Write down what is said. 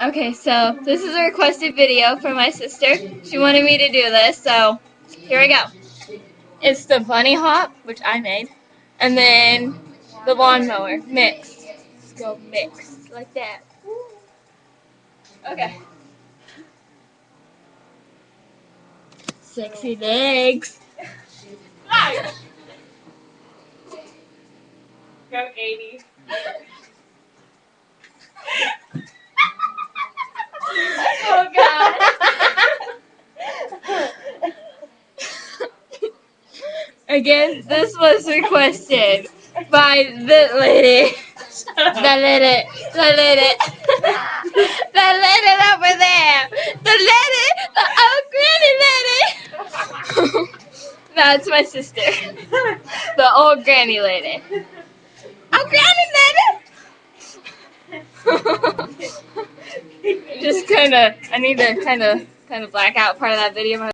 Okay, so this is a requested video from my sister. She wanted me to do this, so here we go. It's the bunny hop, which I made, and then the lawnmower mixed. Let's go mixed like that. Okay. Sexy legs. Go 80. Oh God. Again, this was requested by the lady. The lady. The lady. The lady over there. The lady. The old granny lady. That's my sister. The old granny lady. Old granny lady. Just I need to kind of black out part of that video.